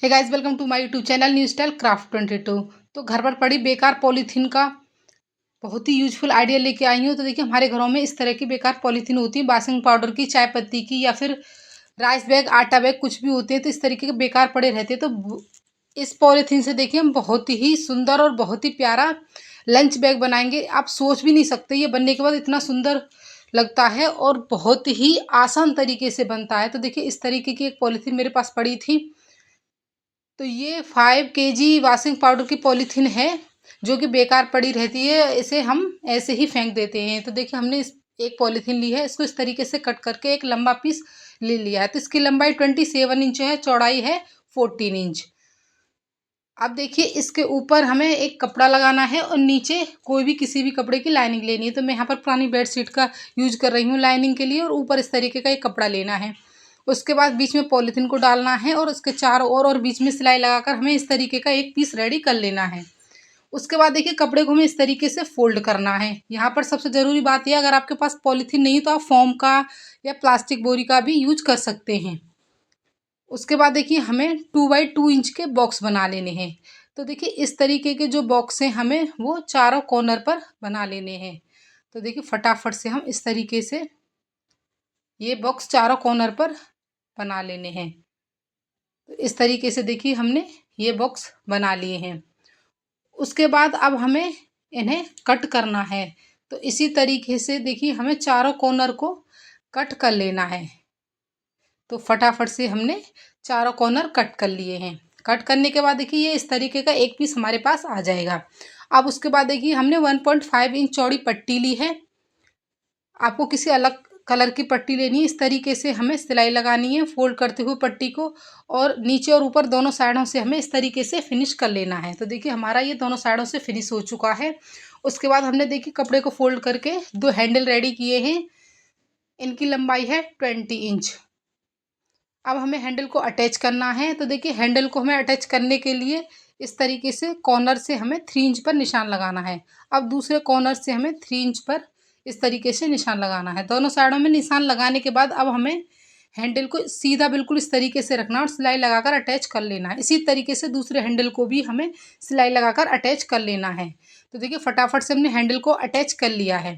Hey guys, welcome to my YouTube channel new style craft 22। तो घर पर पड़ी बेकार पॉलीथीन का बहुत ही यूजफुल आइडिया लेके आई हूँ। तो देखिए, हमारे घरों में इस तरह की बेकार पॉलीथीन होती है, बेकिंग पाउडर की, चाय पत्ती की, या फिर राइस बैग, आटा बैग, कुछ भी होते हैं। तो इस तरीके के बेकार पड़े रहते हैं। तो इस पॉलीथीन से देखिए हम बहुत ही सुंदर और बहुत ही प्यारा लंच बैग बनाएंगे। आप सोच भी नहीं सकते, ये बनने के बाद इतना सुंदर लगता है और बहुत ही आसान तरीके से बनता है। तो देखिए, इस तरीके की एक पॉलीथीन मेरे पास पड़ी थी। तो ये 5 केजी वॉशिंग पाउडर की पॉलीथीन है, जो कि बेकार पड़ी रहती है। इसे हम ऐसे ही फेंक देते हैं। तो देखिए, हमने इस एक पॉलीथीन ली है, इसको इस तरीके से कट करके एक लंबा पीस ले लिया है। तो इसकी लंबाई 27 इंच है, चौड़ाई है 14 इंच। अब देखिए, इसके ऊपर हमें एक कपड़ा लगाना है और नीचे कोई भी किसी भी कपड़े की लाइनिंग लेनी है। तो मैं यहाँ पर पुरानी बेडशीट का यूज कर रही हूँ लाइनिंग के लिए, और ऊपर इस तरीके का एक कपड़ा लेना है। उसके बाद बीच में पॉलीथीन को डालना है और उसके चारों ओर और बीच में सिलाई लगाकर हमें इस तरीके का एक पीस रेडी कर लेना है। उसके बाद देखिए, कपड़े को हमें इस तरीके से फोल्ड करना है। यहाँ पर सबसे ज़रूरी बात यह, अगर आपके पास पॉलीथीन नहीं तो आप फोम का या प्लास्टिक बोरी का भी यूज कर सकते हैं। उसके बाद देखिए, हमें 2 बाई 2 इंच के बॉक्स बना लेने हैं। तो देखिए, इस तरीके के जो बॉक्स हैं हमें वो चारों कॉर्नर पर बना लेने हैं। तो देखिए, फटाफट से हम इस तरीके से ये बॉक्स चारों कॉर्नर पर बना लेने हैं। तो इस तरीके से देखिए, हमने ये बॉक्स बना लिए हैं। उसके बाद अब हमें इन्हें कट करना है। तो इसी तरीके से देखिए, हमें चारों कॉर्नर को कट कर लेना है। तो फटाफट से हमने चारों कॉर्नर कट कर लिए हैं। कट करने के बाद देखिए, ये इस तरीके का एक पीस हमारे पास आ जाएगा। अब उसके बाद देखिए, हमने 1.5 इंच चौड़ी पट्टी ली है। आपको किसी अलग कलर की पट्टी लेनी है। इस तरीके से हमें सिलाई लगानी है, फोल्ड करते हुए पट्टी को, और नीचे और ऊपर दोनों साइडों से हमें इस तरीके से फिनिश कर लेना है। तो देखिए, हमारा ये दोनों साइडों से फिनिश हो चुका है। उसके बाद हमने देखिए, कपड़े को फोल्ड करके 2 हैंडल रेडी किए हैं। इनकी लंबाई है 20 इंच। अब हमें हैंडल को अटैच करना है। तो देखिए, हैंडल को हमें अटैच करने के लिए इस तरीके से कॉर्नर से हमें 3 इंच पर निशान लगाना है। अब दूसरे कॉर्नर से हमें 3 इंच पर इस तरीके से निशान लगाना है। दोनों साइडों में निशान लगाने के बाद अब हमें हैंडल को सीधा बिल्कुल इस तरीके से रखना और सिलाई लगाकर अटैच कर लेना है। इसी तरीके से दूसरे हैंडल को भी हमें सिलाई लगाकर अटैच कर लेना है। तो देखिए, फटाफट से हमने हैंडल को अटैच कर लिया है।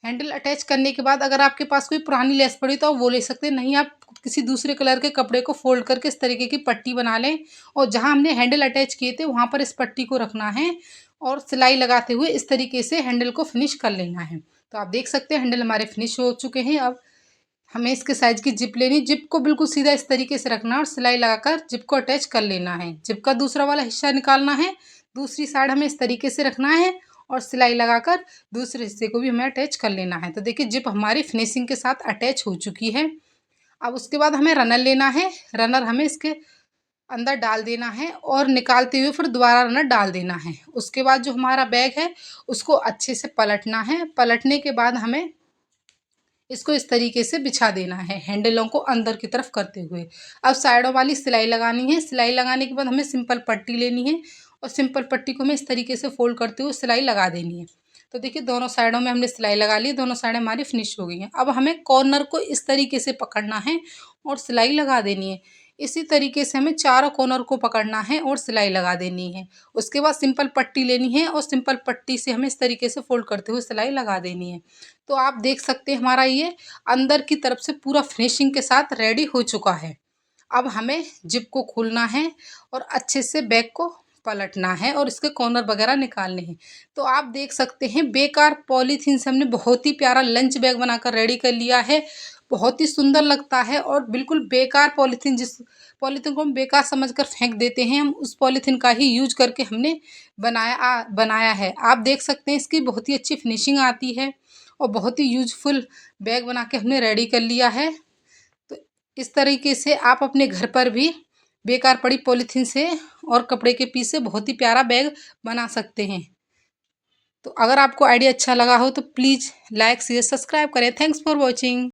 हैंडल अटैच करने के बाद अगर आपके पास कोई पुरानी लेस पड़ी तो आप वो ले सकते हैं, नहीं आप किसी दूसरे कलर के कपड़े को फोल्ड करके इस तरीके की पट्टी बना लें, और जहां हमने हैंडल अटैच किए थे वहां पर इस पट्टी को रखना है और सिलाई लगाते हुए इस तरीके से हैंडल को फिनिश कर लेना है। तो आप देख सकते हैं, हैंडल हमारे फिनिश हो चुके हैं। अब हमें इसके साइज की जिप लेनी, जिप को बिल्कुल सीधा इस तरीके से रखना और सिलाई लगाकर जिप को अटैच कर लेना है। जिप का दूसरा वाला हिस्सा निकालना है, दूसरी साइड हमें इस तरीके से रखना है और सिलाई लगाकर दूसरे हिस्से को भी हमें अटैच कर लेना है। तो देखिए, जिप हमारी फिनिशिंग के साथ अटैच हो चुकी है। अब उसके बाद हमें रनर लेना है। रनर हमें इसके अंदर डाल देना है और निकालते हुए फिर दोबारा रनर डाल देना है। उसके बाद जो हमारा बैग है उसको अच्छे से पलटना है। पलटने के बाद हमें इसको इस तरीके से बिछा देना है, हैंडलों को अंदर की तरफ करते हुए। अब साइडों वाली सिलाई लगानी है। सिलाई लगाने के बाद हमें सिंपल पट्टी लेनी है और सिंपल पट्टी को हमें इस तरीके से फोल्ड करते हुए सिलाई लगा देनी है। तो देखिए, दोनों साइडों में हमने सिलाई लगा ली, दोनों साइडें हमारी फिनिश हो गई हैं। अब हमें कॉर्नर को इस तरीके से पकड़ना है और सिलाई लगा देनी है। इसी तरीके से हमें चारों कॉर्नर को पकड़ना है और सिलाई लगा देनी है। उसके बाद सिंपल पट्टी लेनी है और सिंपल पट्टी से हमें इस तरीके से फोल्ड करते हुए सिलाई लगा देनी है। तो आप देख सकते हैं, हमारा ये अंदर की तरफ से पूरा फिनिशिंग के साथ रेडी हो चुका है। अब हमें जिप को खोलना है और अच्छे से बैग को पलटना है और इसके कॉर्नर वगैरह निकालने हैं। तो आप देख सकते हैं, बेकार पॉलीथीन से हमने बहुत ही प्यारा लंच बैग बनाकर रेडी कर लिया है। बहुत ही सुंदर लगता है और बिल्कुल बेकार पॉलीथीन, जिस पॉलीथीन को हम बेकार समझकर फेंक देते हैं, हम उस पॉलीथीन का ही यूज करके हमने बनाया है। आप देख सकते हैं, इसकी बहुत ही अच्छी फिनिशिंग आती है और बहुत ही यूजफुल बैग बना के हमने रेडी कर लिया है। तो इस तरीके से आप अपने घर पर भी बेकार पड़ी पॉलीथीन से और कपड़े के पीस से बहुत ही प्यारा बैग बना सकते हैं। तो अगर आपको आइडिया अच्छा लगा हो तो प्लीज़ लाइक शेयर सब्सक्राइब करें। Thanks for watching.